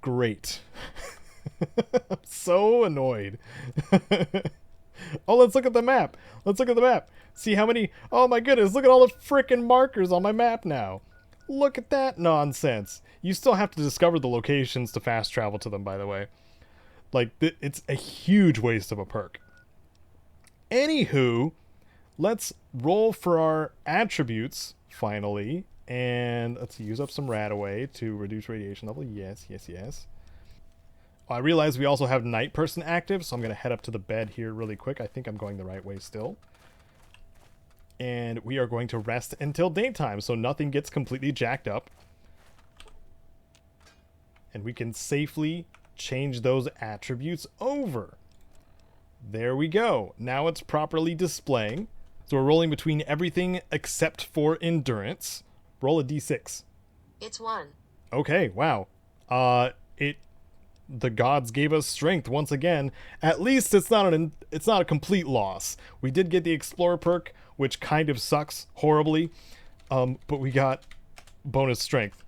Great. I'm so annoyed. Oh, let's look at the map. Let's look at the map. See how many... Oh my goodness, look at all the frickin' markers on my map now. Look at that nonsense. You still have to discover the locations to fast travel to them, by the way. Like, it's a huge waste of a perk. Anywho, let's roll for our attributes, finally. And let's use up some Radaway to reduce radiation level. Yes, yes, yes. I realize we also have Night Person active, so I'm going to head up to the bed here really quick. I think I'm going the right way still. And we are going to rest until daytime, so nothing gets completely jacked up. And we can safely change those attributes over. There we go. Now it's properly displaying. So we're rolling between everything except for endurance. Roll a d6. It's 1. Okay, wow. The gods gave us strength once again. At least it's not a complete loss. We did get the Explorer perk, which kind of sucks horribly, but we got bonus strength.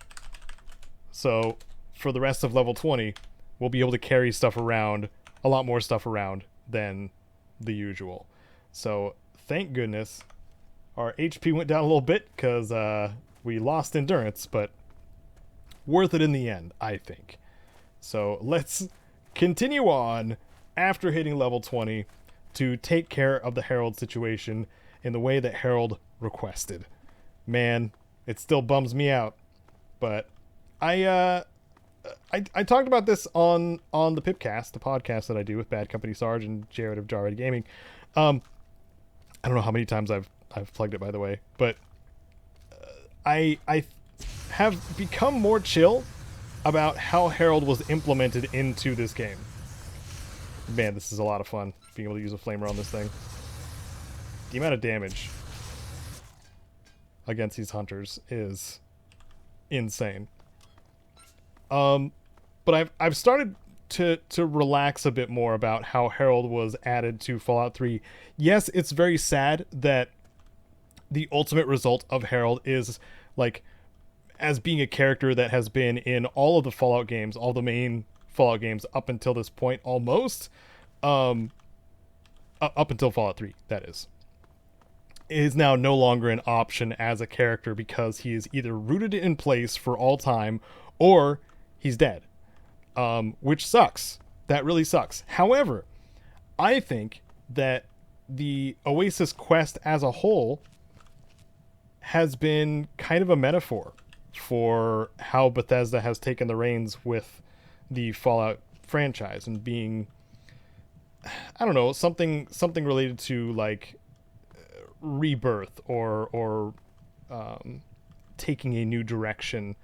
So for the rest of level 20, we'll be able to carry stuff around, a lot more stuff around than the usual. So thank goodness our HP went down a little bit because we lost endurance, but worth it in the end, I think. So let's continue on after hitting level 20 to take care of the Herald situation in the way that Herald requested. Man, it still bums me out, but I talked about this on the Pipcast, the podcast that I do with Bad Company Sarge and Jared of Jarred Gaming. I don't know how many times I've plugged it, by the way, but I have become more chill about how Herald was implemented into this game. Man, this is a lot of fun, being able to use a flamer on this thing. The amount of damage against these hunters is insane. But I've started to relax a bit more about how Herald was added to Fallout 3. Yes, it's very sad that the ultimate result of Herald is, like, as being a character that has been in all of the Fallout games, all the main Fallout games up until this point, almost, up until Fallout 3, that is now no longer an option as a character because he is either rooted in place for all time or he's dead, which sucks. That really sucks. However, I think that the Oasis quest as a whole has been kind of a metaphor for how Bethesda has taken the reins with the Fallout franchise and being, I don't know, something related to like rebirth or taking a new direction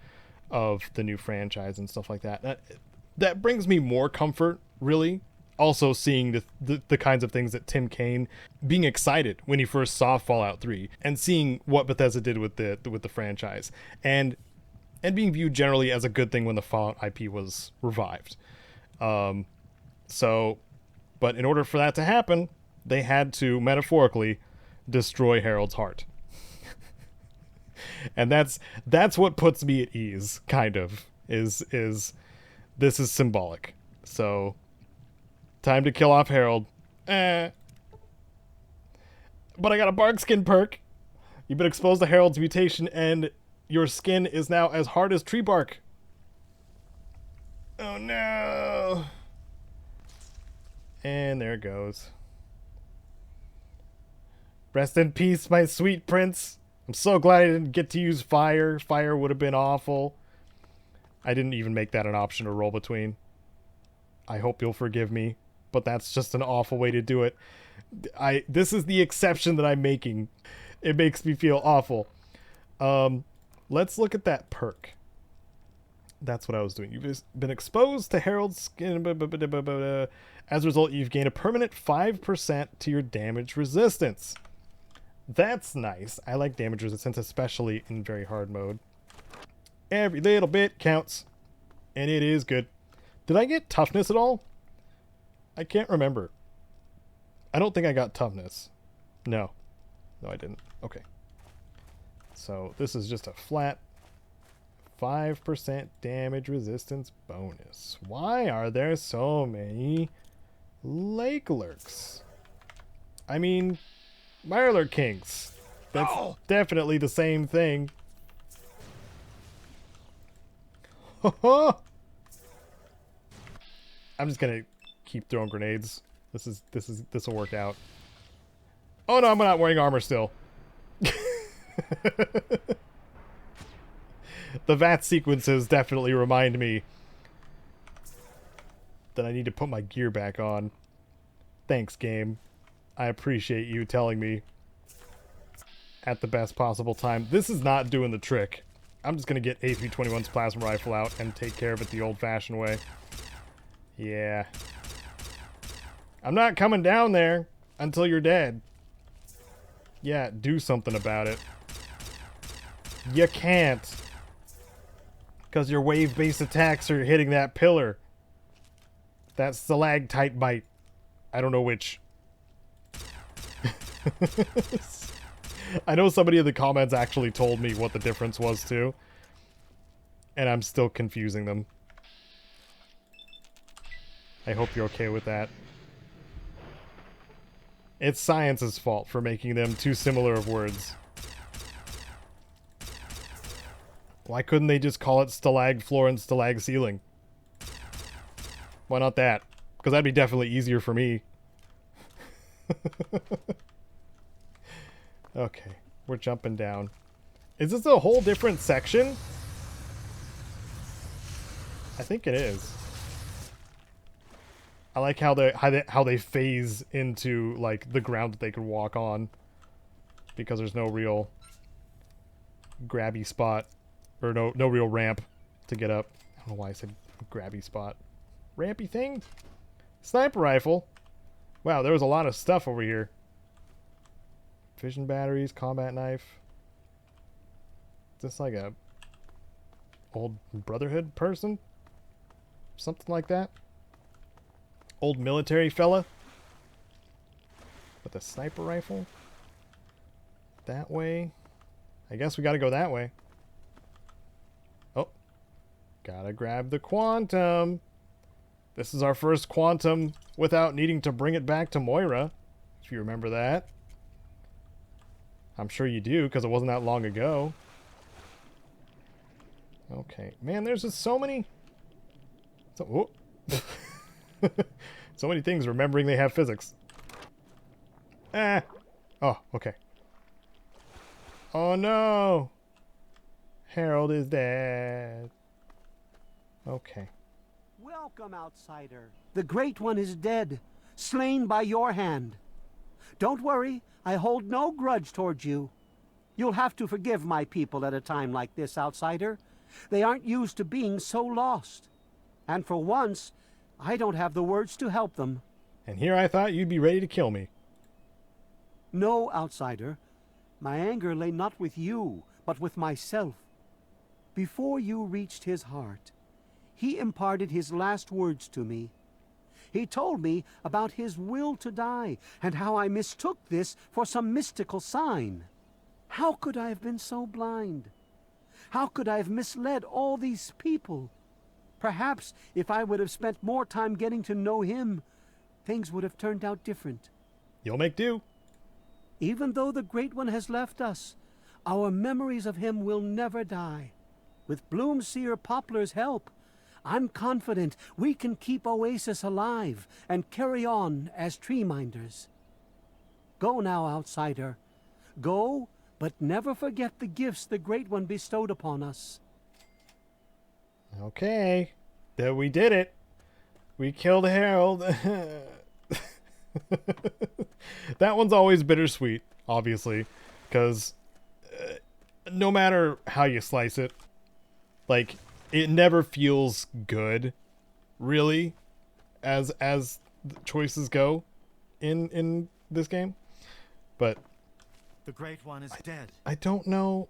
of the new franchise and stuff like that. That brings me more comfort, really. Also seeing the kinds of things that Tim Kaine being excited when he first saw Fallout 3 and seeing what Bethesda did with the franchise and being viewed generally as a good thing when the Fallout IP was revived. But in order for that to happen, they had to metaphorically destroy Harold's heart. And that's what puts me at ease, kind of, is this is symbolic. So time to kill off Herald. But I got a bark skin perk. You've been exposed to Herald's mutation and your skin is now as hard as tree bark. Oh no. And there it goes. Rest in peace, my sweet prince. I'm so glad I didn't get to use fire. Fire would have been awful. I didn't even make that an option to roll between. I hope you'll forgive me, but that's just an awful way to do it. This is the exception that I'm making. It makes me feel awful. Let's look at that perk. That's what I was doing. You've been exposed to Herald's skin. As a result, you've gained a permanent 5% to your damage resistance. That's nice. I like damage resistance, especially in very hard mode. Every little bit counts. And it is good. Did I get toughness at all? I can't remember. I don't think I got toughness. No. No, I didn't. Okay. So this is just a flat 5% damage resistance bonus. Why are there so many lake lurks? I mean, Mirelurk Kings. That's definitely the same thing. I'm just gonna keep throwing grenades. This will work out. Oh no, I'm not wearing armor still. The VAT sequences definitely remind me that I need to put my gear back on. Thanks, game. I appreciate you telling me at the best possible time. This is not doing the trick. I'm just going to get A321's plasma rifle out and take care of it the old-fashioned way. Yeah. I'm not coming down there until you're dead. Yeah, do something about it. You can't. Because your wave-based attacks are hitting that pillar. That stalactite bite. I don't know which. I know somebody in the comments actually told me what the difference was too. And I'm still confusing them. I hope you're okay with that. It's science's fault for making them too similar of words. Why couldn't they just call it stalag floor and stalag ceiling? Why not that? Because that'd be definitely easier for me. Okay, we're jumping down. Is this a whole different section? I think it is. I like how they phase into like the ground that they could walk on, because there's no real grabby spot, or no real ramp to get up. I don't know why I said grabby spot. Rampy thing? Sniper rifle. Wow, there was a lot of stuff over here. Fission batteries, combat knife. Is this like a old Brotherhood person? Something like that? Old military fella? With a sniper rifle? That way? I guess we gotta go that way. Oh. Gotta grab the quantum. This is our first quantum without needing to bring it back to Moira. If you remember that. I'm sure you do, because it wasn't that long ago. Okay. Man, there's just so many... So many things remembering they have physics. Ah! Oh, okay. Oh no! Harold is dead. Okay. Welcome, outsider. The Great One is dead, slain by your hand. Don't worry, I hold no grudge towards you. You'll have to forgive my people at a time like this, outsider. They aren't used to being so lost. And for once, I don't have the words to help them. And here I thought you'd be ready to kill me. No, outsider. My anger lay not with you, but with myself. Before you reached his heart, he imparted his last words to me. He told me about his will to die, and how I mistook this for some mystical sign. How could I have been so blind? How could I have misled all these people? Perhaps if I would have spent more time getting to know him, things would have turned out different. You'll make do. Even though the Great One has left us, our memories of him will never die. With Bloomseer Poplar's help, I'm confident we can keep Oasis alive and carry on as tree minders. Go now, outsider. Go, but never forget the gifts the Great One bestowed upon us. Okay. Then we did it. We killed Harold. That one's always bittersweet, obviously, because no matter how you slice it, like, it never feels good, really, as choices go in this game. But the Great One is dead. I don't know.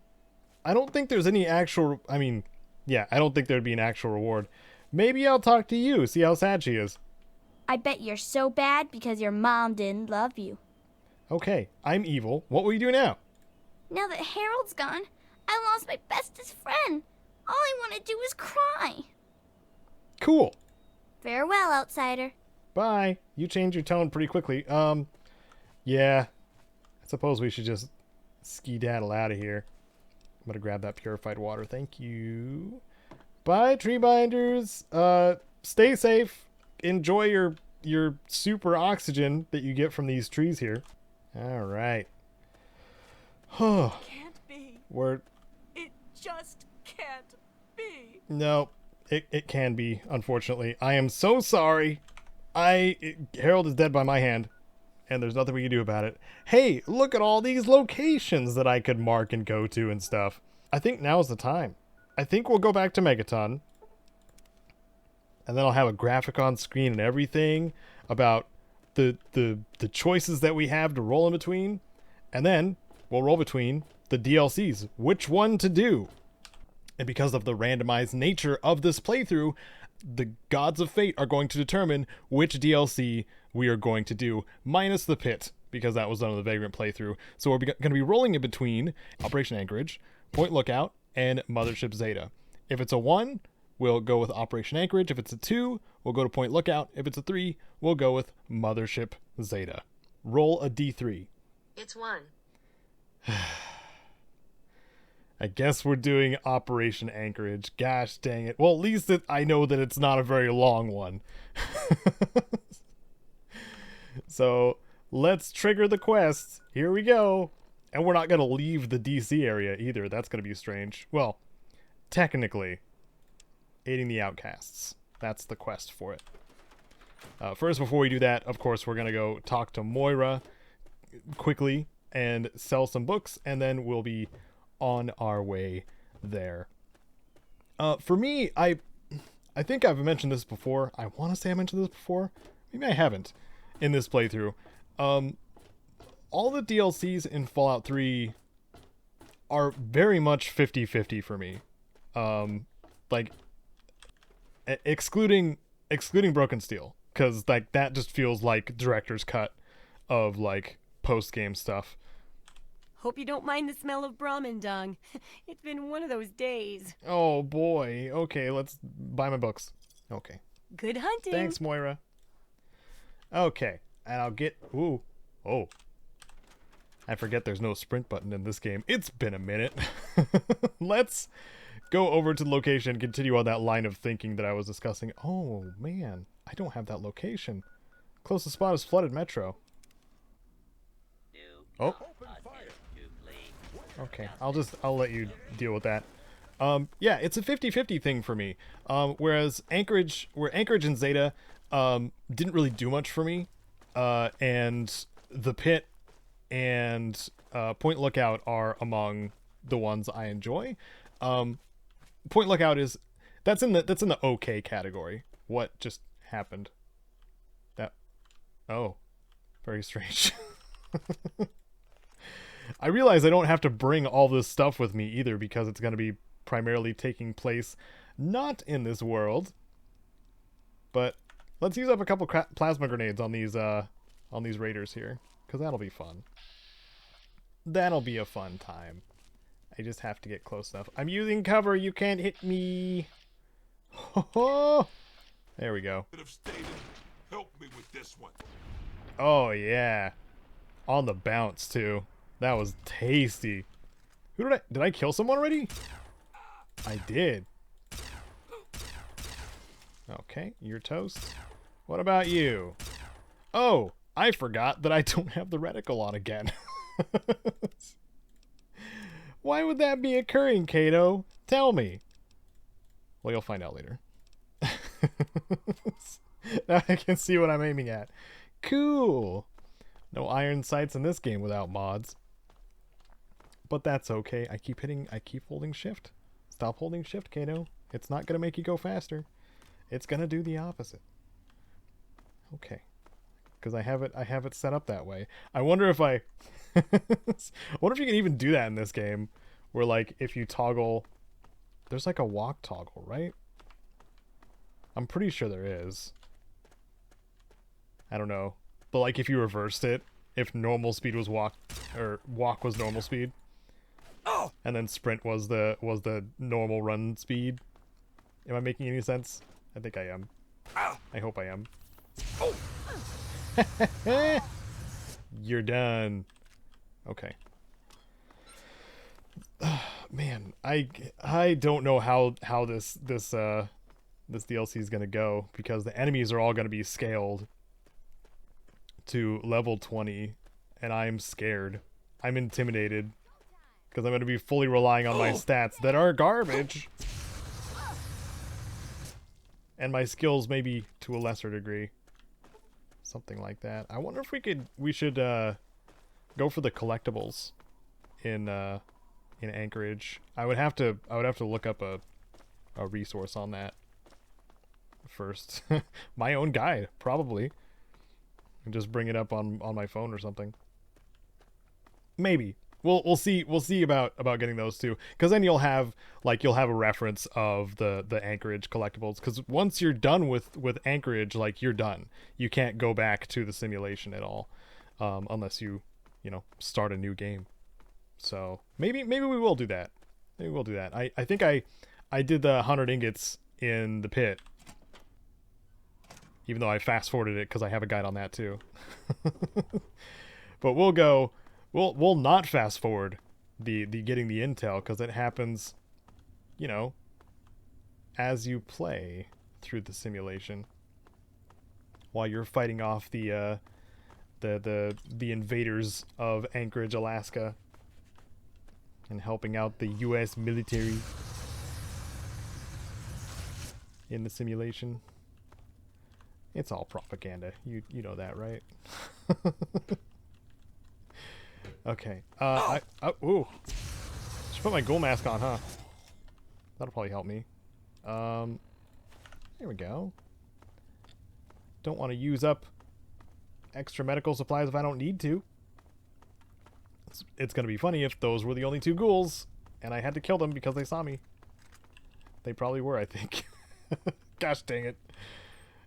I don't think there's any actual... I mean, yeah, I don't think there'd be an actual reward. Maybe I'll talk to you, see how sad she is. I bet you're so bad because your mom didn't love you. Okay, I'm evil. What will you do now? Now that Harold's gone, I lost my bestest friend. All I want to do is cry. Cool. Farewell, outsider. Bye. You changed your tone pretty quickly. Yeah. I suppose we should just skedaddle out of here. I'm gonna grab that purified water. Thank you. Bye, tree binders. Stay safe. Enjoy your super oxygen that you get from these trees here. All right. Can't be. It just can't be. No, it can be, unfortunately. I am so sorry. Harold is dead by my hand, and there's nothing we can do about it. Hey, look at all these locations that I could mark and go to and stuff. I think now's the time. I think we'll go back to Megaton, and then I'll have a graphic on screen and everything about the choices that we have to roll in between, and then we'll roll between the DLCs, which one to do. And because of the randomized nature of this playthrough, the gods of fate are going to determine which DLC we are going to do, minus the pit, because that was done on the Vagrant playthrough. So we're going to be rolling in between Operation Anchorage, Point Lookout, and Mothership Zeta. If it's a 1, we'll go with Operation Anchorage. If it's a 2, we'll go to Point Lookout. If it's a 3, we'll go with Mothership Zeta. Roll a D3. It's 1. I guess we're doing Operation Anchorage. Gosh dang it. Well, at least I know that it's not a very long one. So let's trigger the quest. Here we go. And we're not going to leave the DC area either. That's going to be strange. Well, technically, aiding the outcasts. That's the quest for it. First, before we do that, of course, we're going to go talk to Moira quickly and sell some books, and then we'll be on our way there. For me, I think I've mentioned this before. I want to say I mentioned this before. Maybe I haven't in this playthrough. All the DLCs in Fallout 3 are very much 50-50 for me. Like, excluding Broken Steel, because like that just feels like director's cut of like post-game stuff. Hope you don't mind the smell of Brahmin dung. It's been one of those days. Oh boy. Okay, let's buy my books. Okay. Good hunting. Thanks, Moira. Okay, and I'll get... Ooh. Oh. I forget there's no sprint button in this game. It's been a minute. Let's go over to the location and continue on that line of thinking that I was discussing. Oh, man. I don't have that location. Closest spot is Flooded Metro. Oh. Okay, I'll let you deal with that. Yeah, it's a 50-50 thing for me. Whereas Anchorage and Zeta didn't really do much for me. And the pit and Point Lookout are among the ones I enjoy. Point Lookout that's in the okay category. What just happened? Oh, very strange. I realize I don't have to bring all this stuff with me either, because it's going to be primarily taking place not in this world. But let's use up a couple plasma grenades on these raiders here, because that'll be fun. That'll be a fun time. I just have to get close enough. I'm using cover. You can't hit me. There we go. Help me with this one. Oh yeah, on the bounce too. That was tasty. Did I kill someone already? I did. Okay, you're toast. What about you? Oh, I forgot that I don't have the reticle on again. Why would that be occurring, Caedo? Tell me. Well, you'll find out later. Now I can see what I'm aiming at. Cool. No iron sights in this game without mods. But that's okay. I keep holding shift. Stop holding shift, Caedo. It's not going to make you go faster. It's going to do the opposite. Okay. Because I have it set up that way. I wonder if I wonder if you can even do that in this game, where like if you toggle, there's like a walk toggle, right? I'm pretty sure there is. I don't know. But like if you reversed it, if normal speed was walk, or walk was normal speed. and then sprint was the normal run speed. Am I making any sense? I think I am. I hope I am. You're done. Okay. Man, I don't know how this DLC is gonna go, because the enemies are all gonna be scaled to level 20, and I'm scared. I'm intimidated because I'm gonna be fully relying on my stats that are garbage, and my skills maybe to a lesser degree. Something like that. I wonder if we should go for the collectibles in Anchorage. I would have to look up a resource on that first. My own guide, probably. And just bring it up on my phone or something. Maybe. We'll see about getting those too, because then you'll have a reference of the Anchorage collectibles, because once you're done with Anchorage, like, you're done. You can't go back to the simulation at all, unless you start a new game. So maybe we will do that. Maybe we'll do that. I think I did the 100 ingots in the pit, even though I fast forwarded it because I have a guide on that too. But we'll not fast forward the getting the intel, because it happens, as you play through the simulation, while you're fighting off the invaders of Anchorage, Alaska, and helping out the U.S. military in the simulation. It's all propaganda. You know that, right? Okay. Ooh. Should put my ghoul mask on, huh? That'll probably help me. There we go. Don't want to use up extra medical supplies if I don't need to. It's gonna be funny if those were the only two ghouls and I had to kill them because they saw me. They probably were, I think. Gosh dang it.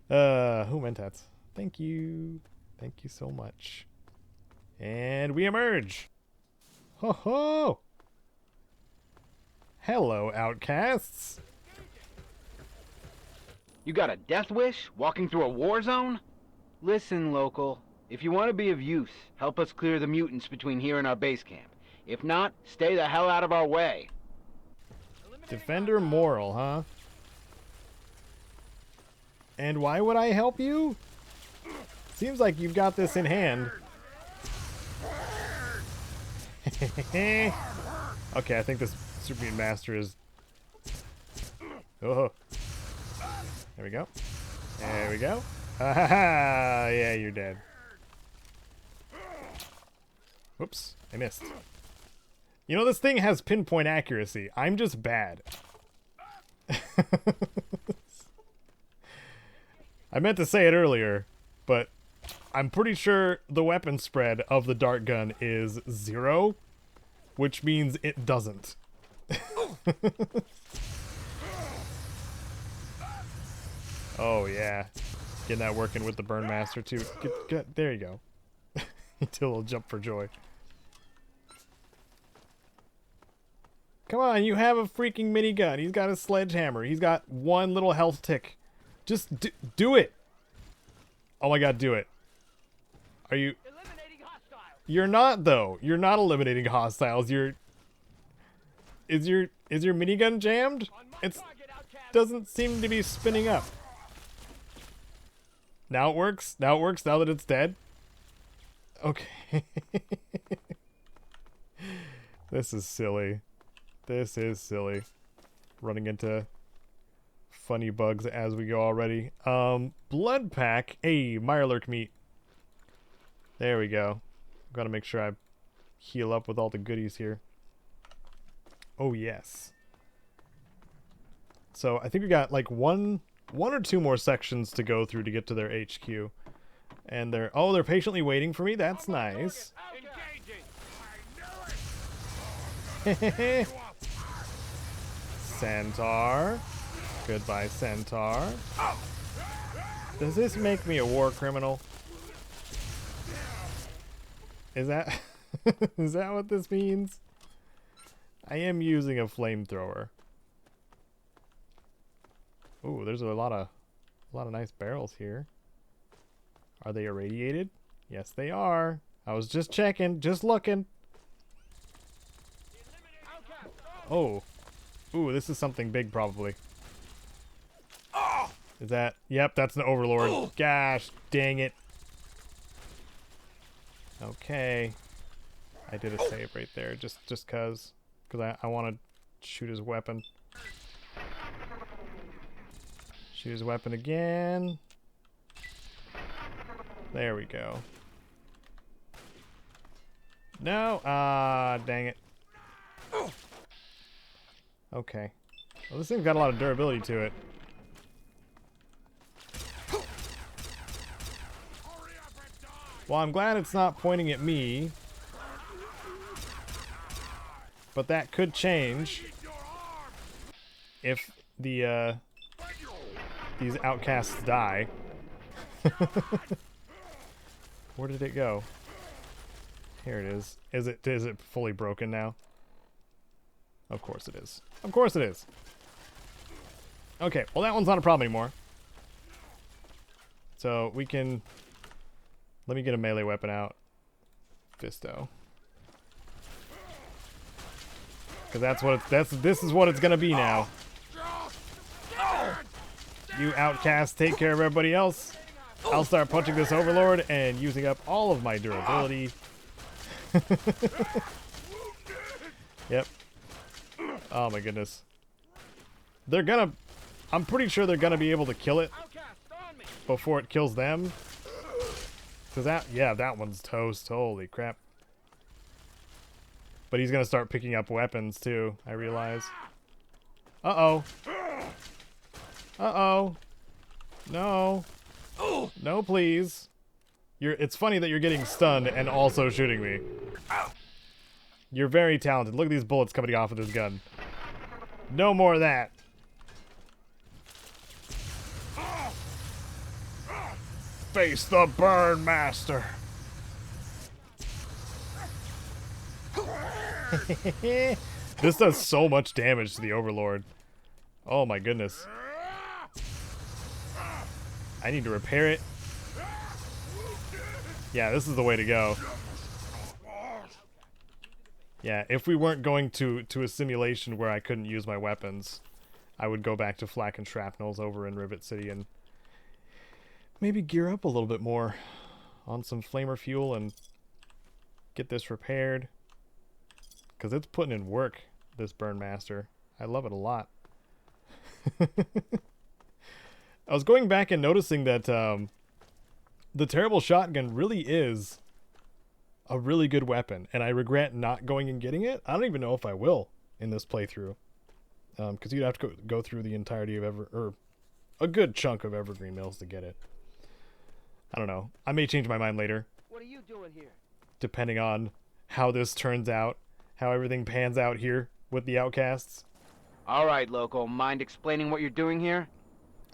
Who mentats? Thank you. Thank you so much. And we emerge. Ho ho! Hello, outcasts. You got a death wish? Walking through a war zone? Listen, local. If you want to be of use, help us clear the mutants between here and our base camp. If not, stay the hell out of our way. Defender moral, huh? And why would I help you? Seems like you've got this in hand. Okay, I think this Super Mutant Master is... Oh. There we go. There we go. Ah, yeah, you're dead. Whoops, I missed. You know, this thing has pinpoint accuracy. I'm just bad. I meant to say it earlier, but I'm pretty sure the weapon spread of the dart gun is 0, which means it doesn't. Oh yeah, getting that working with the Burn Master too. Get, there you go. Until he'll jump for joy. Come on, you have a freaking minigun. He's got a sledgehammer. He's got one little health tick. Just do it. Oh my god, do it. Are you... Eliminating hostiles. You're not, though. You're not eliminating hostiles. You're... Is your minigun jammed? It doesn't seem to be spinning up. Now it works? Now it works now that it's dead? Okay. This is silly. This is silly. Running into funny bugs as we go already. Blood pack. Hey, Mirelurk meat. There we go. Gotta make sure I heal up with all the goodies here. Oh yes. So I think we got like one or two more sections to go through to get to their HQ. And they're patiently waiting for me. That's nice. Centaur. Goodbye, Centaur. Does this make me a war criminal? Is that is that what this means? I am using a flamethrower. Ooh, there's a lot of nice barrels here. Are they irradiated? Yes, they are. I was just checking, just looking. Oh. Ooh, this is something big probably. Is that? Yep, that's an overlord. Gosh, dang it. Okay. I did a save right there, just cause I want to shoot his weapon. Shoot his weapon again. There we go. No, dang it. Okay. Well, this thing's got a lot of durability to it. Well, I'm glad it's not pointing at me. But that could change if the these outcasts die. Where did it go? Here it is. Is it fully broken now? Of course it is. Of course it is. Okay, well that one's not a problem anymore. So we can... Let me get a melee weapon out. Fisto. Because that's what it's... This is what it's gonna be now. You outcast, take care of everybody else. I'll start punching this overlord and using up all of my durability. Yep. Oh my goodness. They're gonna... I'm pretty sure they're gonna be able to kill it before it kills them. Cause that... Yeah, that one's toast. Holy crap. But he's gonna start picking up weapons too, I realize. Uh-oh. Uh-oh. No. No, please. It's funny that you're getting stunned and also shooting me. You're very talented. Look at these bullets coming off of this gun. No more of that. Face the burn master. This does so much damage to the overlord. Oh my goodness. I need to repair it. Yeah, this is the way to go. Yeah, if we weren't going to a simulation where I couldn't use my weapons, I would go back to flak and shrapnels over in Rivet City and maybe gear up a little bit more on some flamer fuel and get this repaired. Because it's putting in work, this Burn Master. I love it a lot. I was going back and noticing that the terrible shotgun really is a really good weapon, and I regret not going and getting it. I don't even know if I will in this playthrough, because you'd have to go through the entirety of or a good chunk of Evergreen Mills to get it. I don't know. I may change my mind later. What are you doing here? Depending on how this turns out, how everything pans out here with the outcasts. All right, local. Mind explaining what you're doing here?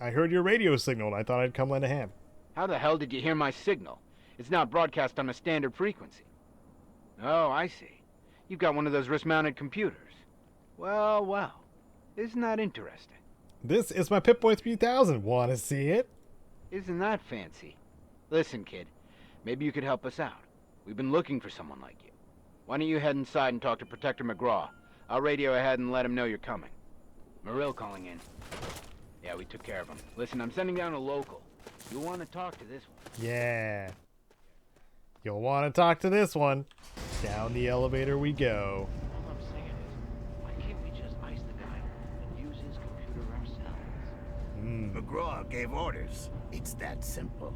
I heard your radio signal, and I thought I'd come lend a hand. How the hell did you hear my signal? It's not broadcast on a standard frequency. Oh, I see. You've got one of those wrist-mounted computers. Well, well. Isn't that interesting? This is my Pip-Boy 3000. Want to see it? Isn't that fancy? Listen, kid. Maybe you could help us out. We've been looking for someone like you. Why don't you head inside and talk to Protector McGraw? I'll radio ahead and let him know you're coming. Marill calling in. Yeah, we took care of him. Listen, I'm sending down a local. You'll want to talk to this one. Yeah. You'll want to talk to this one. Down the elevator we go. All I'm saying is, why can't we just ice the guy and use his computer ourselves? McGraw gave orders. It's that simple.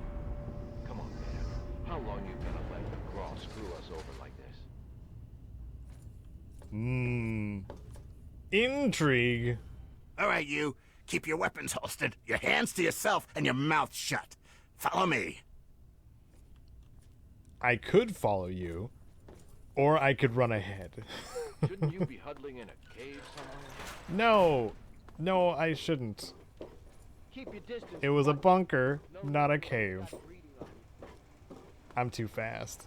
Come on, man. How long you gonna let McGraw screw us over like this? Intrigue. All right, you. Keep your weapons holstered, your hands to yourself, and your mouth shut. Follow me. I could follow you, or I could run ahead. Shouldn't you be huddling in a cave somewhere? No. No, I shouldn't. Keep your distance. It was a bunker, not a cave. I'm too fast.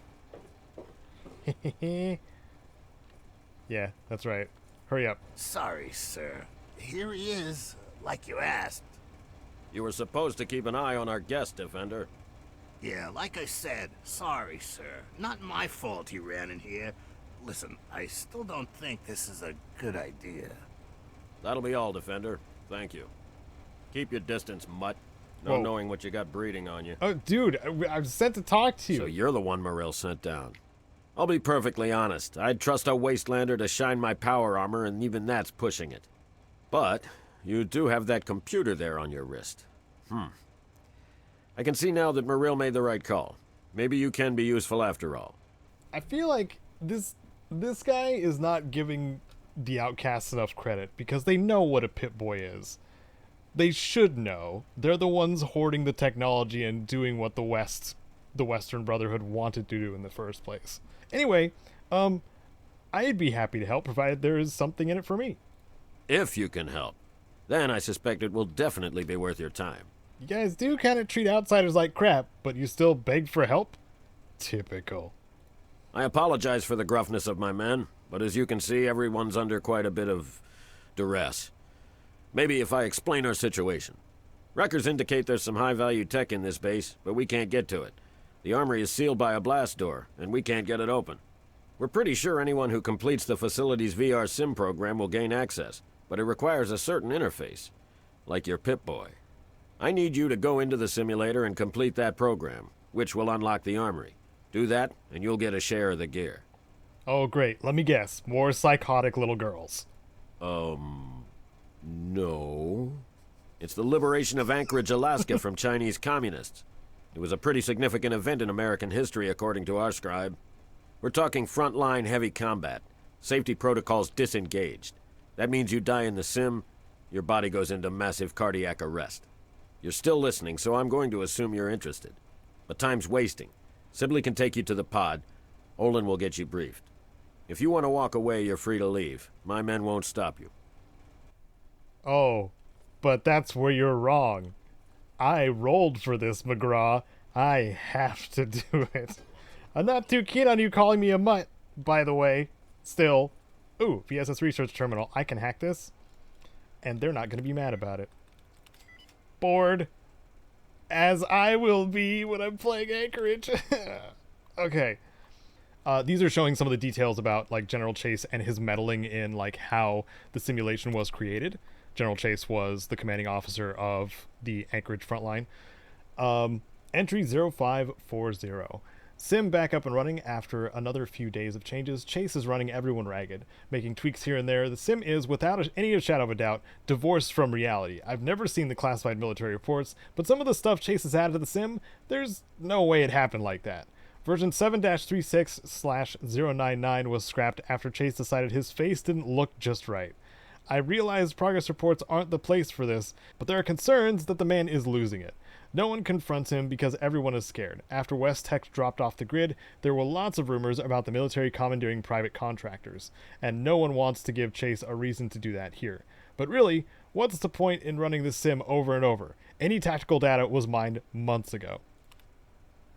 Yeah, that's right. Hurry up. Sorry, sir. Here he is, like you asked. You were supposed to keep an eye on our guest, Defender. Yeah, like I said, sorry, sir. Not my fault he ran in here. Listen, I still don't think this is a good idea. That'll be all, Defender. Thank you. Keep your distance, mutt. No Whoa. knowing what you got breeding on you. Oh, dude, I was sent to talk to you. So you're the one Morell sent down. I'll be perfectly honest. I'd trust a Wastelander to shine my power armor, and even that's pushing it. But you do have that computer there on your wrist. I can see now that Morell made the right call. Maybe you can be useful after all. I feel like this guy is not giving the Outcasts enough credit because they know what a Pip-Boy is. They should know. They're the ones hoarding the technology and doing what the Western Brotherhood wanted to do in the first place. Anyway, I'd be happy to help provided there is something in it for me. If you can help. Then I suspect it will definitely be worth your time. You guys do kind of treat outsiders like crap, but you still beg for help? Typical. I apologize for the gruffness of my men, but as you can see, everyone's under quite a bit of duress. Maybe if I explain our situation. Records indicate there's some high-value tech in this base, but we can't get to it. The armory is sealed by a blast door, and we can't get it open. We're pretty sure anyone who completes the facility's VR sim program will gain access, but it requires a certain interface, like your Pip-Boy. I need you to go into the simulator and complete that program, which will unlock the armory. Do that, and you'll get a share of the gear. Oh, great. Let me guess. More psychotic little girls. No. It's the liberation of Anchorage, Alaska from Chinese communists. It was a pretty significant event in American history, according to our scribe. We're talking frontline heavy combat. Safety protocols disengaged. That means you die in the sim, your body goes into massive cardiac arrest. You're still listening, so I'm going to assume you're interested. But time's wasting. Sibley can take you to the pod. Olin will get you briefed. If you want to walk away, you're free to leave. My men won't stop you. Oh, but that's where you're wrong. I rolled for this, McGraw. I have to do it. I'm not too keen on you calling me a mutt, by the way. Still. Ooh, VSS Research Terminal. I can hack this. And they're not going to be mad about it. Bored. As I will be when I'm playing Anchorage. Okay. These are showing some of the details about like General Chase and his meddling in like how the simulation was created. General Chase was the commanding officer of the Anchorage frontline. Entry 0540. Sim back up and running after another few days of changes. Chase is running everyone ragged, making tweaks here and there. The sim is, without any shadow of a doubt, divorced from reality. I've never seen the classified military reports, but some of the stuff Chase has added to the sim, there's no way it happened like that. Version 7-36/099 was scrapped after Chase decided his face didn't look just right. I realize progress reports aren't the place for this, but there are concerns that the man is losing it. No one confronts him because everyone is scared. After West Tech dropped off the grid, there were lots of rumors about the military commandeering private contractors, and no one wants to give Chase a reason to do that here. But really, what's the point in running this sim over and over? Any tactical data was mined months ago.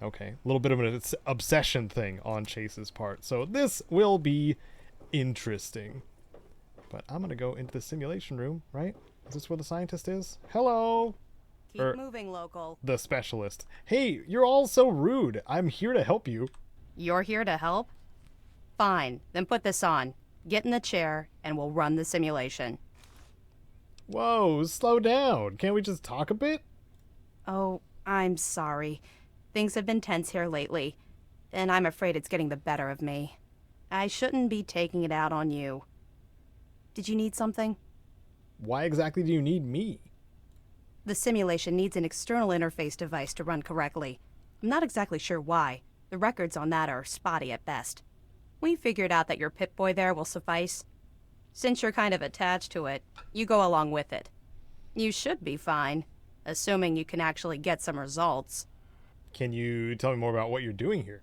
Okay, a little bit of an obsession thing on Chase's part, so this will be interesting. But I'm gonna go into the simulation room, right? Is this where the scientist is? Hello! Keep moving, local. The specialist. Hey, you're all so rude. I'm here to help you. You're here to help? Fine, then put this on. Get in the chair, and we'll run the simulation. Whoa, slow down. Can't we just talk a bit? Oh, I'm sorry. Things have been tense here lately, and I'm afraid it's getting the better of me. I shouldn't be taking it out on you. Did you need something? Why exactly do you need me? The simulation needs an external interface device to run correctly. I'm not exactly sure why. The records on that are spotty at best. We figured out that your Pip-Boy there will suffice. Since you're kind of attached to it, you go along with it. You should be fine, assuming you can actually get some results. Can you tell me more about what you're doing here?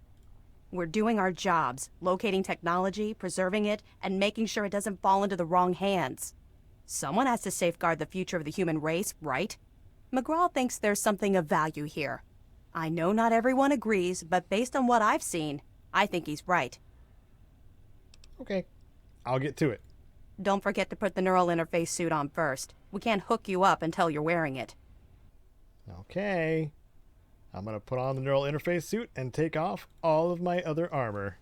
We're doing our jobs, locating technology, preserving it, and making sure it doesn't fall into the wrong hands. Someone has to safeguard the future of the human race, right? McGraw thinks there's something of value here. I know not everyone agrees, but based on what I've seen, I think he's right. Okay, I'll get to it. Don't forget to put the neural interface suit on first. We can't hook you up until you're wearing it. Okay. I'm gonna put on the neural interface suit and take off all of my other armor.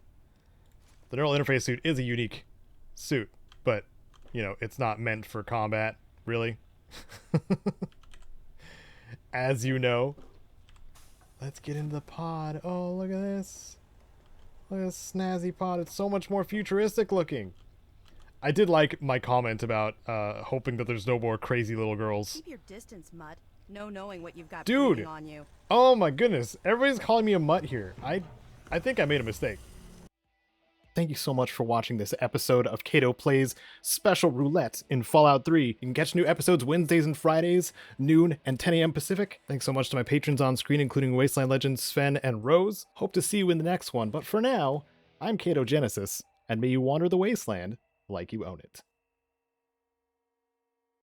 The neural interface suit is a unique suit, but, you know, it's not meant for combat, really. As you know. Let's get into the pod. Oh, look at this. Look at this snazzy pod. It's so much more futuristic looking. I did like my comment about hoping that there's no more crazy little girls. Keep your distance, Mutt. No knowing what you've got Dude. breathing on you. Oh my goodness. Everybody's calling me a mutt here. I think I made a mistake. Thank you so much for watching this episode of Caedo Plays Special Roulette in Fallout 3. You can catch new episodes Wednesdays and Fridays, noon and 10 a.m. Pacific. Thanks so much to my patrons on screen, including Wasteland Legends, Sven, and Rose. Hope to see you in the next one, but for now, I'm Caedo Genesis, and may you wander the wasteland like you own it.